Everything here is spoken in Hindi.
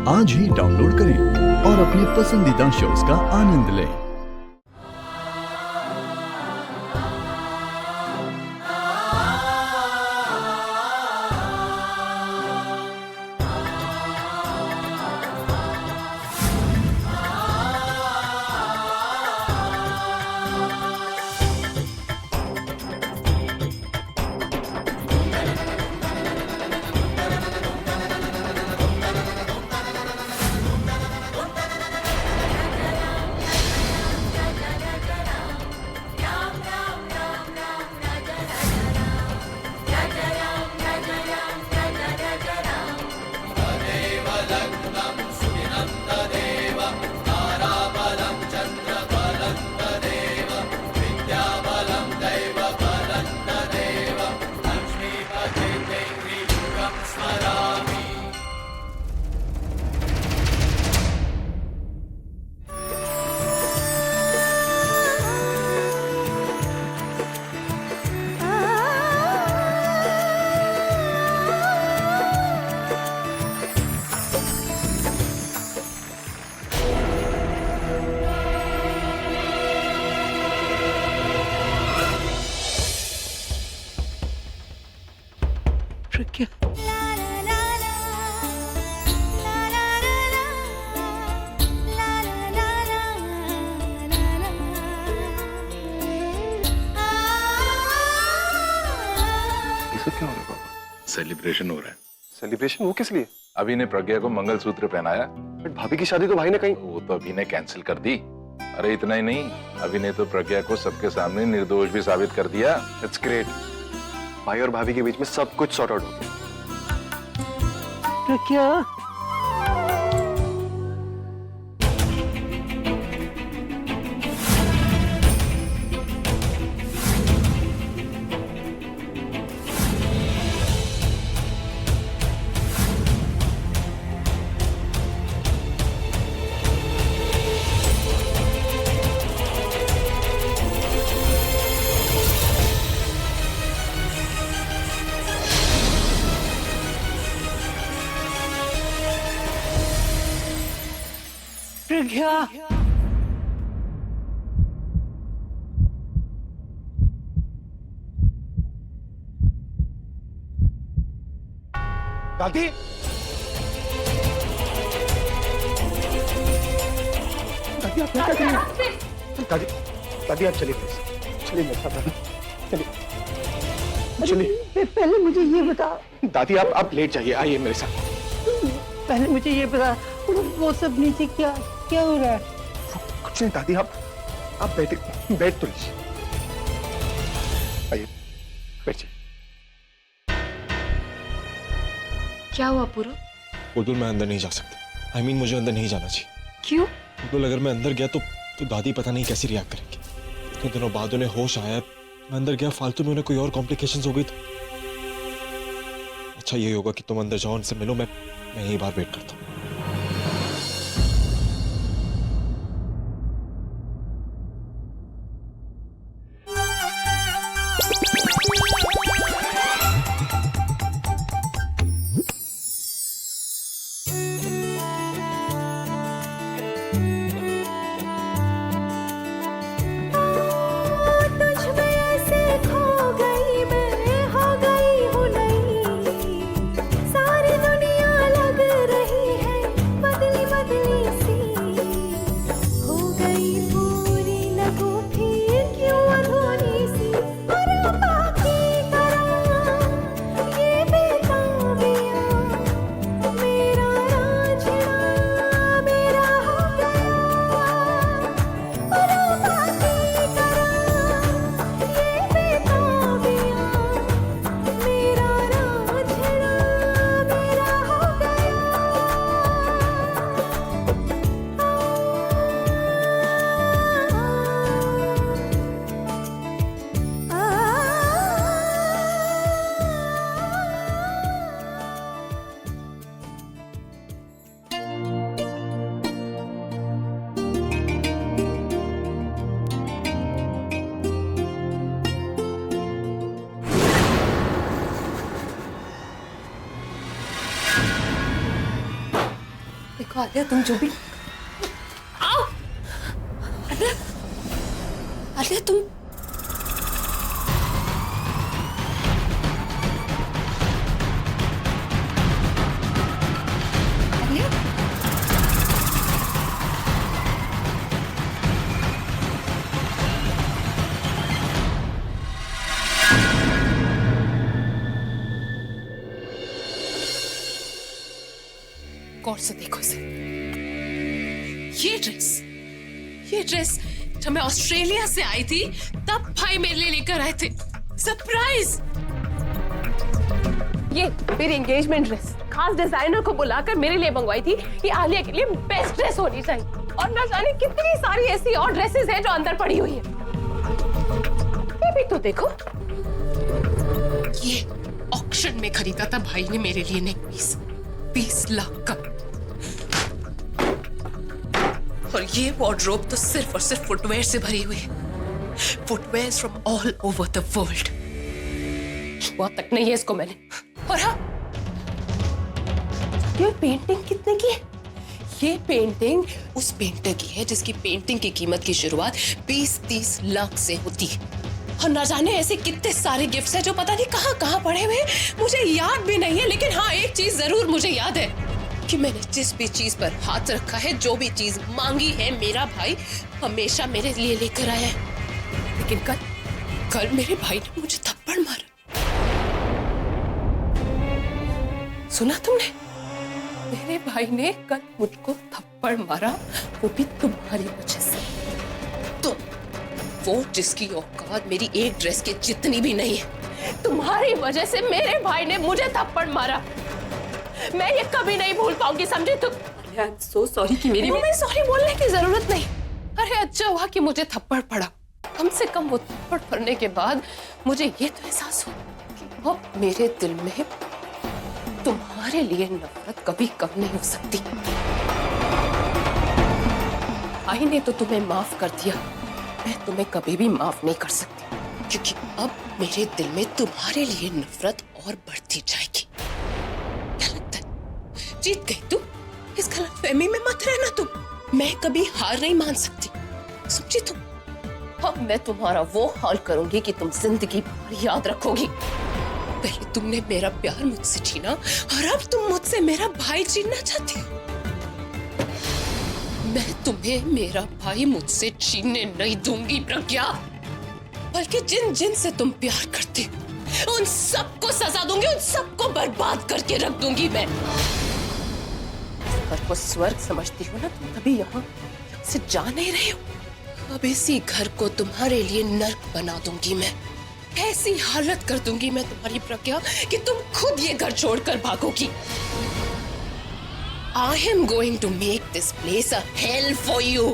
आज ही डाउनलोड करें और अपने पसंदीदा शोज का आनंद लें। प्रज्ञा, इसको क्या हो रहा है पापा? सेलिब्रेशन हो रहा है। सेलिब्रेशन? वो किस लिए? अभी ने प्रज्ञा को मंगलसूत्र पहनाया। बट भाभी की शादी तो भाई ने कहीं। वो तो अभी ने कैंसिल कर दी। अरे इतना ही नहीं, अभी ने तो प्रज्ञा को सबके सामने निर्दोष भी साबित कर दिया। It's great. भाई और भाभी के बीच में सब कुछ सॉर्ट आउट हो गया। प्रज्ञा, प्रज्ञा, दादी, दादी आप क्या कर रही हैं? दादी, दादी आप चलिए प्लीज, चलिए मेरे साथ चलिए, चलिए। पहले मुझे ये बता, दादी आप लेट जाइए, आइए मेरे साथ। पहले मुझे ये बता, वो सब नीचे क्या क्या हो रहा है? कुछ नहीं दादी, आप बैठ तो लीजिए, आइए बैठिए। क्या हुआ पूरा? बुलबुल मैं अंदर नहीं जा सकता। I mean, मुझे अंदर नहीं जाना चाहिए। क्यों? बुलबुल अगर मैं अंदर गया तो दादी पता नहीं कैसे रिएक्ट करेंगी। इतने दिनों बाद उन्हें होश आया, मैं अंदर गया, फालतू में उन्हें कोई और कॉम्प्लिकेशंस हो गई तो अच्छा ये होगा कि तुम अंदर जाओ, उनसे मिलो, मैं यहीं बाहर वेट करता हूँ। सारी दुनिया लग रही है देखो आलिया, तुम जो भी आओ। आलिया, आलिया तुम आलिया, गौर से देखो इसे। ये ड्रेस जब मैं ऑस्ट्रेलिया से आई थी तब भाई मेरे लिए लेकर आए थे, सरप्राइज। ये मेरी एंगेजमेंट ड्रेस खास डिजाइनर को बुलाकर मेरे लिए मंगवाई थी। ये आलिया के लिए बेस्ट ड्रेस होनी चाहिए, और न जाने कितनी सारी ऐसी और ड्रेसेस हैं जो अंदर पड़ी हुई है। ये भी तो देखो, ये ऑक्शन में खरीदा था भाई ने मेरे लिए नेक पीस, 20 लाख का। और ये वार्डरोब तो सिर्फ और सिर्फ फुटवेयर से भरी हुई है, footwear from all over the world. छुआ तक नहीं है इसको मैंने। और हाँ, ये पेंटिंग कितने की है? ये पेंटिंग उस पेंटर की है जिसकी पेंटिंग की कीमत की शुरुआत 20-30 लाख से होती है। और न जाने ऐसे कितने सारे गिफ्ट्स हैं जो पता नहीं कहाँ कहाँ पड़े हुए, मुझे याद भी नहीं है। लेकिन हाँ, एक चीज जरूर मुझे याद है कि मैंने जिस भी चीज पर हाथ रखा है, जो भी चीज मांगी है, मेरा भाई हमेशा मेरे लिए लेकर आया है। लेकिन कल मेरे भाई ने मुझे थप्पड़ मारा। सुना तुमने? मेरे भाई ने कल मुझको थप्पड़ मारा, वो भी तुम्हारी वजह से। तुम, वो जिसकी औकात मेरी एक ड्रेस की जितनी भी नहीं है, तुम्हारी वजह से मेरे भाई ने मुझे थप्पड़ मारा। मैं ये कभी नहीं भूल पाऊंगी, समझे तुम? आई एम सो सॉरी कि मेरी में सॉरी बोलने की जरूरत नहीं। अरे अच्छा हुआ कि मुझे थप्पड़ पड़ा। कम से कम वो थप्पड़ पड़ने के बाद मुझे ये तो एहसास हुआ कि अब मेरे दिल में तुम्हारे लिए नफरत कभी कम नहीं हो सकती। भाई ने तो तुम्हें माफ कर दिया, मैं तुम्हें कभी भी माफ नहीं कर सकती, क्योंकि अब मेरे दिल में तुम्हारे लिए नफरत और बढ़ती जाएगी। जीत गई तुम, इस गलतफहमी में मत रहना तुम। मैं कभी हार नहीं मान सकती, समझी तुम? अब मैं तुम्हारा वो हाल करूंगी कि तुम जिंदगी भर याद रखोगी। पहले तुमने मेरा प्यार मुझसे छीना, और अब तुम मुझसे मेरा भाई छीनना चाहती हो। मैं तुम्हें मेरा भाई मुझसे छीनने नहीं दूंगी प्रज्ञा, बल्कि जिन जिन से तुम प्यार करती हो उन सबको सजा दूंगी, उन सबको बर्बाद करके रख दूंगी मैं। घर को स्वर्ग समझती हो ना तुम, तभी यहाँ से जा नहीं रही हो। अब इसी घर को तुम्हारे लिए नर्क बना दूंगी मैं। ऐसी हालत कर दूंगी मैं तुम्हारी प्रज्ञा कि तुम खुद ये घर छोड़कर भागोगी। I am going to make this place a hell for you.